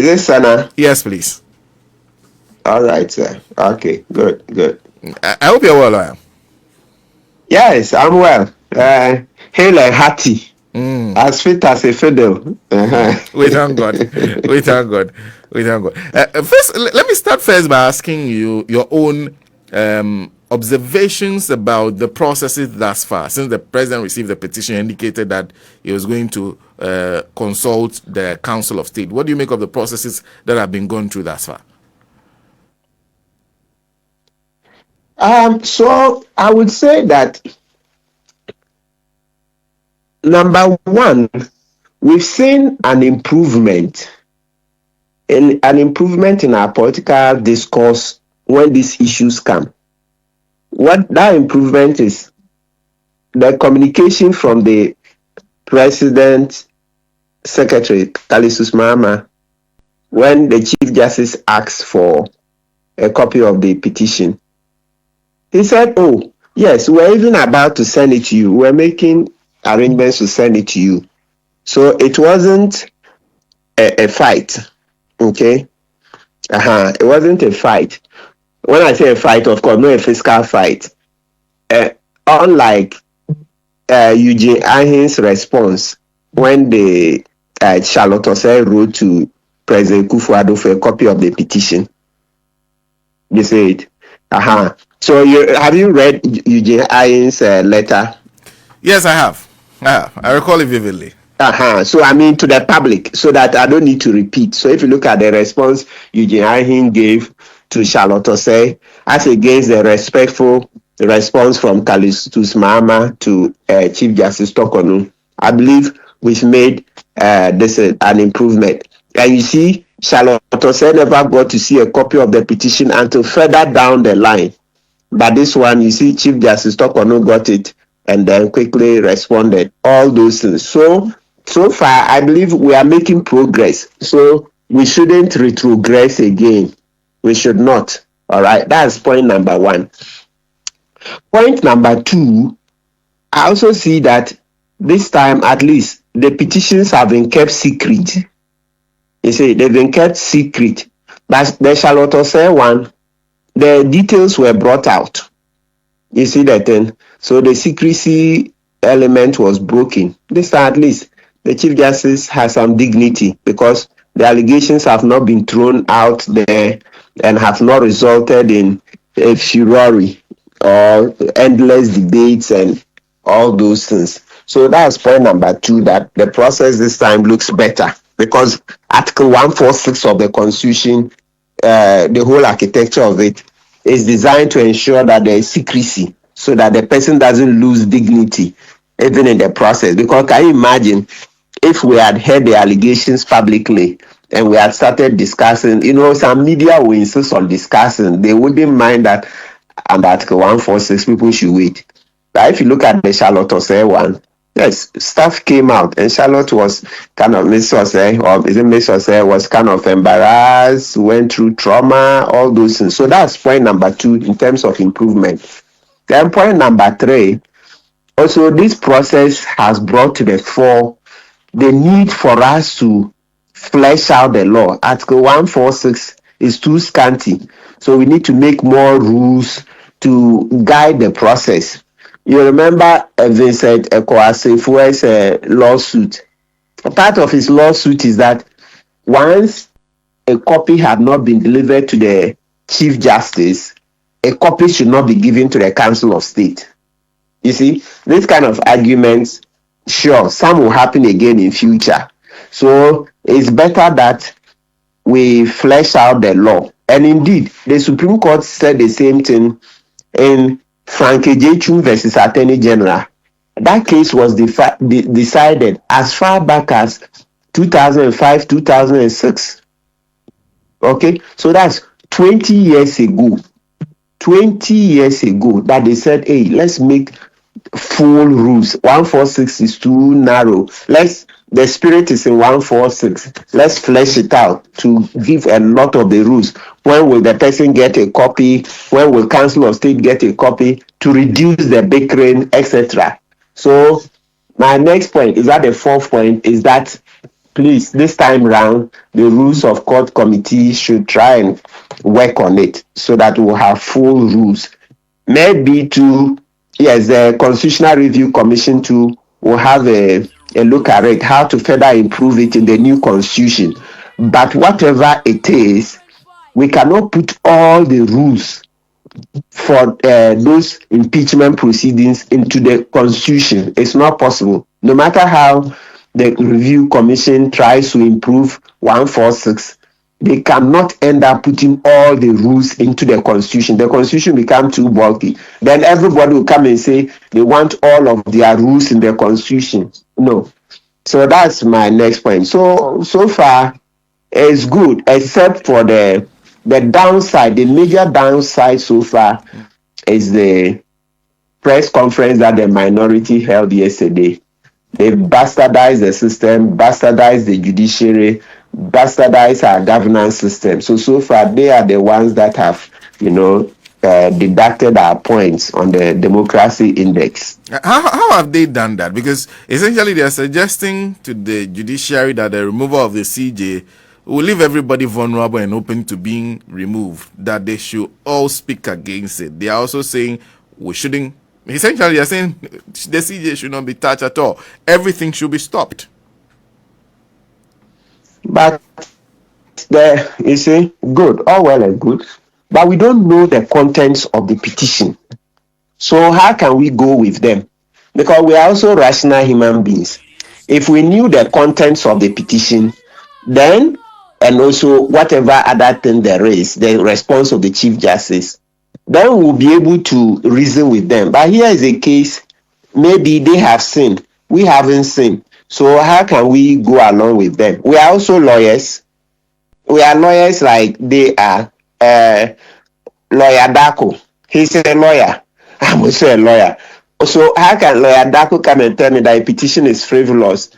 this Sana? Yes, please. All right, sir. Okay, good, good. I hope you're well, lawyer. Yes, I'm well. Hale and hearty. As fit as a fiddle. We thank God. We thank God. We thank God. First, let me start first by asking you your own observations about the processes thus far. Since the president received the petition, indicated that he was going to consult the Council of State. What do you make of the processes that have been going through thus far? So I would say that number one, we've seen an improvement in our political discourse when these issues come. What that improvement is, the communication from the President Secretary Kalisus Mahama when the Chief Justice asks for a copy of the petition. He said, "Oh, yes, we're even about to send it to you. We're making arrangements to send it to you." So it wasn't a fight, okay? It wasn't a fight. When I say a fight, of course, not a physical fight. Unlike Eugene Ahin's response when the Charlotte Osei wrote to President Kufuor for a copy of the petition. You see it? So have you read Eugene Ahin's letter? Yes, I have. I recall it vividly. So I mean to the public, so that I don't need to repeat. So if you look at the response Eugene Ahin gave to Charlotte Osei, as against the respectful response from Kalisus Mahama to Chief Justice Torkono, I believe we've made this an improvement. And you see, Charlotte Osei never got to see a copy of the petition until further down the line. But this one, you see, Chief Justice Torkono got it and then quickly responded. All those things. So far, I believe we are making progress. So we shouldn't retrogress again. We should not. All right. That's point number one. Point number two, I also see that this time, at least, the petitions have been kept secret. You see, they've been kept secret. But the Charlotte Osei one, the details were brought out. You see that then? So the secrecy element was broken. This time, at least, the Chief Justice has some dignity because the allegations have not been thrown out there and have not resulted in a furor or endless debates and all those things. So that's point number two, that the process this time looks better because Article 146 of the Constitution, the whole architecture of it, is designed to ensure that there is secrecy so that the person doesn't lose dignity even in the process. Because can you imagine if we had heard the allegations publicly and we had started discussing, some media will insist on discussing, they wouldn't mind that under Article 146 people should wait. But if you look at the Charlotte Osei one, yes, stuff came out and Charlotte was kind of, Miss Osei was kind of embarrassed, went through trauma, all those things. So that's point number two in terms of improvement. Then point number three, also this process has brought to the fore the need for us to flesh out the law. Article 146 is too scanty. So we need to make more rules to guide the process. You remember Vincent Ekwasefue's lawsuit. A part of his lawsuit is that once a copy had not been delivered to the Chief Justice, a copy should not be given to the Council of State. You see, this kind of arguments, sure, some will happen again in future. So it's better that we flesh out the law. And indeed, the Supreme Court said the same thing in Frank Ejechum versus Attorney General. That case was decided as far back as 2005, 2006. Okay, so that's 20 years ago. 20 years ago that they said, hey, let's make full rules. 146 is too narrow. The spirit is in 146. Let's flesh it out to give a lot of the rules. When will the person get a copy? When will Council of State get a copy? To reduce the bickering, etc. So my next point is that the fourth point is that please, this time round, the rules of court committee should try and work on it so that we'll have full rules. Maybe to, yes, the Constitutional Review Commission too will have a look at it, how to further improve it in the new constitution. But whatever it is, we cannot put all the rules for those impeachment proceedings into the constitution. It's not possible. No matter how the review commission tries to improve 146, they cannot end up putting all the rules into the constitution. The constitution become too bulky. Then everybody will come and say they want all of their rules in the constitution. No. So that's my next point. So far it's good, except for the downside. The major downside so far is the press conference that the minority held yesterday. They bastardized the system, bastardized the judiciary, bastardized our governance system. So far, they are the ones that have, deducted our points on the democracy index. How have they done that? Because essentially they are suggesting to the judiciary that the removal of the CJ will leave everybody vulnerable and open to being removed, that they should all speak against it. They are also saying we shouldn't. Essentially, they are saying the CJ should not be touched at all. Everything should be stopped. But you see, good, all well and good, but we don't know the contents of the petition. So how can we go with them? Because we are also rational human beings. If we knew the contents of the petition, then, and also whatever other thing there is, the response of the Chief Justice, then we'll be able to reason with them. But here is a case, maybe they have sinned, we haven't sinned. So how can we go along with them? We are also lawyers. We are lawyers like they are. Lawyer Dako, he's a lawyer. I'm also a lawyer. So how can Lawyer Dako come and tell me that a petition is frivolous?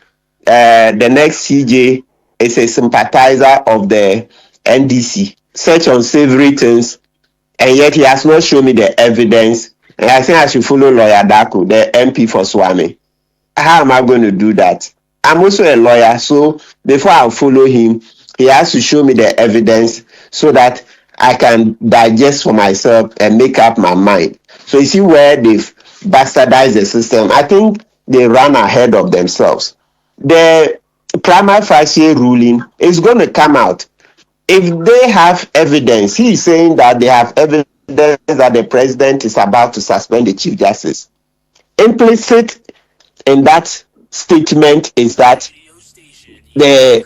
The next CJ is a sympathizer of the NDC, such unsavory things, and yet he has not shown me the evidence. And I think I should follow Lawyer Dako, the MP for Swami. How am I going to do that? I'm also a lawyer, so before I follow him, he has to show me the evidence so that I can digest for myself and make up my mind. So you see where they've bastardized the system. I think they ran ahead of themselves. The prima facie ruling is going to come out. If they have evidence, he is saying that they have evidence that the president is about to suspend the Chief Justice. Implicit in that statement is that the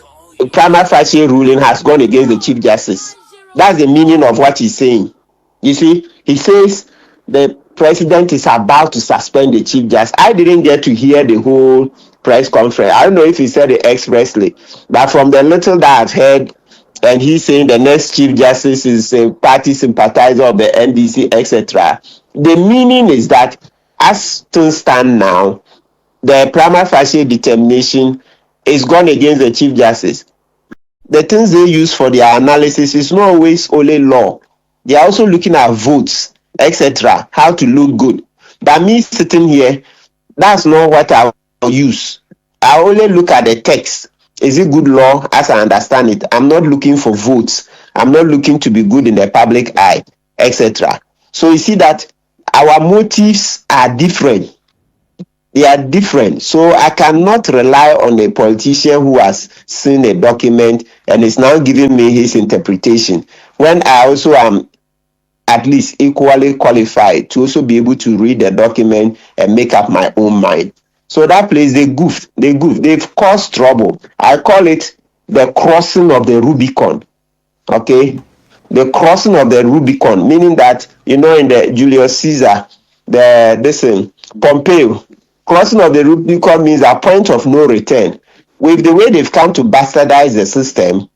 prima facie ruling has gone against the Chief Justice. That's the meaning of what he's saying. You see, he says the president is about to suspend the Chief Justice. I didn't get to hear the whole press conference. I don't know if he said it expressly, but from the little that I've heard, and he's saying the next Chief Justice is a party sympathizer of the NDC, etc. The meaning is that as things stand now, the prima facie determination is gone against the Chief Justice. The things they use for their analysis is not always only law. They are also looking at votes, etc., how to look good. But me sitting here, that's not what I will use. I only look at the text. Is it good law as I understand it? I'm not looking for votes. I'm not looking to be good in the public eye, etc. So you see that our motives are different. They are different. So I cannot rely on a politician who has seen a document and is now giving me his interpretation, when I also am at least equally qualified to also be able to read the document and make up my own mind. So that place, they goofed. They've caused trouble. I call it the crossing of the Rubicon. Okay? The crossing of the Rubicon, meaning that, in the Julius Caesar, Pompeo, crossing of the Rubicon means a point of no return. With the way they've come to bastardize the system,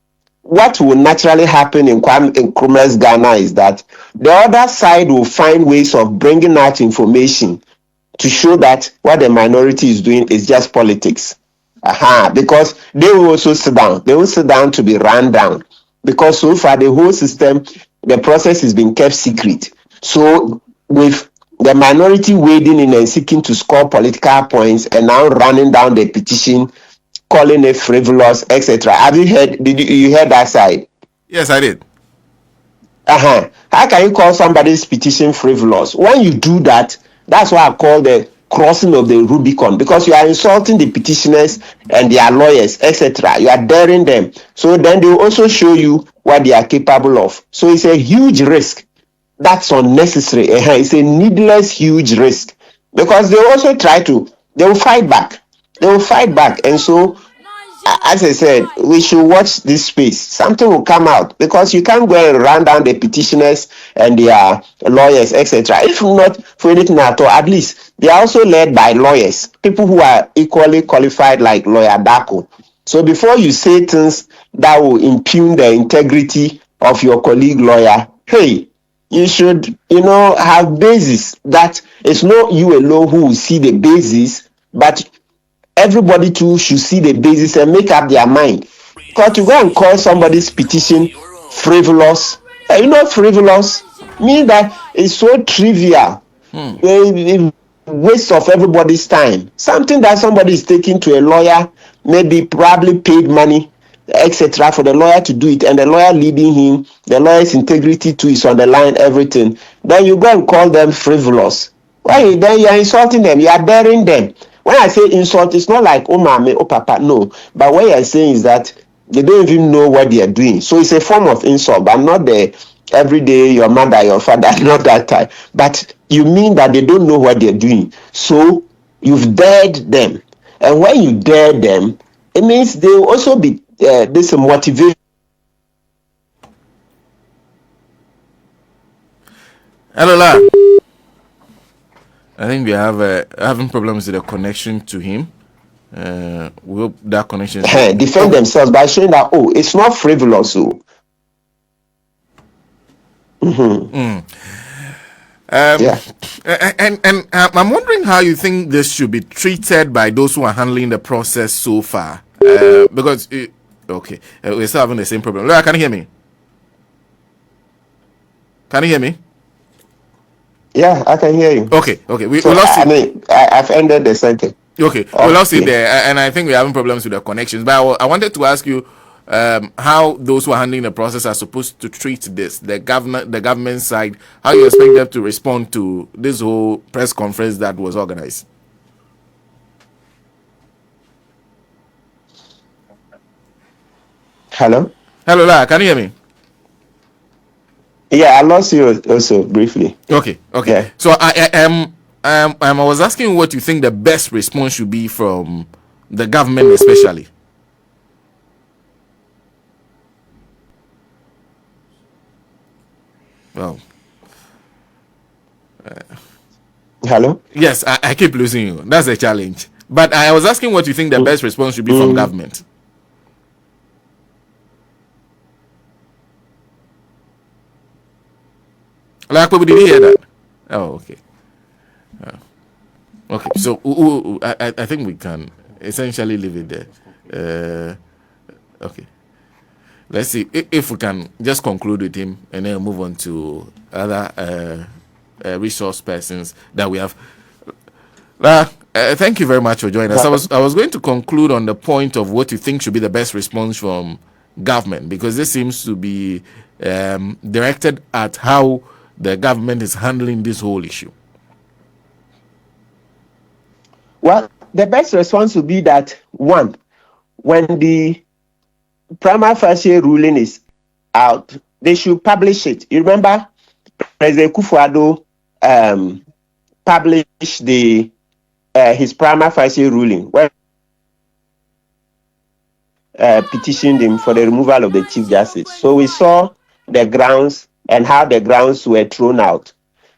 what will naturally happen in Nkrumah's Ghana is that the other side will find ways of bringing out information to show that what the minority is doing is just politics. Because they will also sit down. They will sit down to be run down. Because so far the whole system, the process has been kept secret. So with the minority wading in and seeking to score political points and now running down the petition, calling it frivolous, etc. Have you heard? Did you hear that side? Yes, I did. How can you call somebody's petition frivolous? When you do that, that's what I call the crossing of the Rubicon, because you are insulting the petitioners and their lawyers, etc. You are daring them. So then they will also show you what they are capable of. So it's a huge risk. That's unnecessary. It's a needless, huge risk, because they also they will fight back. They will fight back. And so, as I said, we should watch this space. Something will come out, because you can't go and run down the petitioners and their lawyers, etc. If not for anything at all, at least they are also led by lawyers, people who are equally qualified, like Lawyer Dako. So before you say things that will impugn the integrity of your colleague lawyer, hey, you should, have basis. That it's not you alone who will see the basis, but everybody too should see the basis and make up their mind. Because to go and call somebody's petition frivolous, frivolous means that it's so trivial, a waste of everybody's time. Something that somebody is taking to a lawyer, maybe probably paid money, etc., for the lawyer to do it, and the lawyer leading him, the lawyer's integrity too is on the line, everything. Then you go and call them frivolous. Why? Then you are insulting them, you are daring them. When I say insult, it's not like, oh mama, oh papa, no. But what you are saying is that they don't even know what they are doing. So it's a form of insult, but not the everyday your mother, your father, not that type. But you mean that they don't know what they're doing. So you've dared them. And when you dare them, it means they will also be this motivation. Hello, La. I think we have having problems with the connection to him. We hope that connection defend themselves by showing that, oh, it's not frivolous. So. And I'm wondering how you think this should be treated by those who are handling the process so far. Because we're still having the same problem. Laura, can you hear me? Can you hear me? Yeah, I can hear you. Okay. We lost it. I've ended the sentence. Okay, we lost it there, and I think we're having problems with the connections. But I wanted to ask you how those who are handling the process are supposed to treat this, the government side, how you expect them to respond to this whole press conference that was organized. Hello, La, can you hear me? Yeah, I lost you also briefly. Okay. Yeah. So I was asking what you think the best response should be from the government, especially. Well, hello. Yes, I keep losing you. That's a challenge. But I was asking what you think the best response should be from government. Like, did you hear that? Oh, okay. Okay, so I think we can essentially leave it there. Okay. Let's see if we can just conclude with him and then move on to other resource persons that we have. Thank you very much for joining us. I was going to conclude on the point of what you think should be the best response from government, because this seems to be directed at how the government is handling this whole issue. Well, the best response would be that, one, when the prima facie ruling is out, they should publish it. You remember President Kufuor published his prima facie ruling, where petitioned him for the removal of the Chief Justice. So we saw the grounds and how the grounds were thrown out.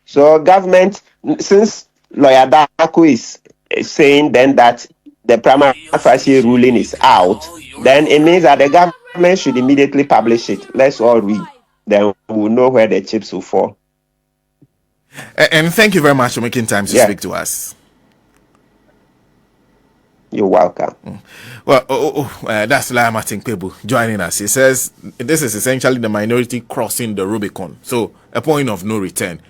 So government, since Lawyer Dako is saying then that the prima facie ruling is out, then it means that the government should immediately publish it. Let's all read. Then we'll know where the chips will fall. And thank you very much for making time to speak to us. You're welcome. Well, that's Martin Kpebu joining us. He says this is essentially the minority crossing the Rubicon. So a point of no return.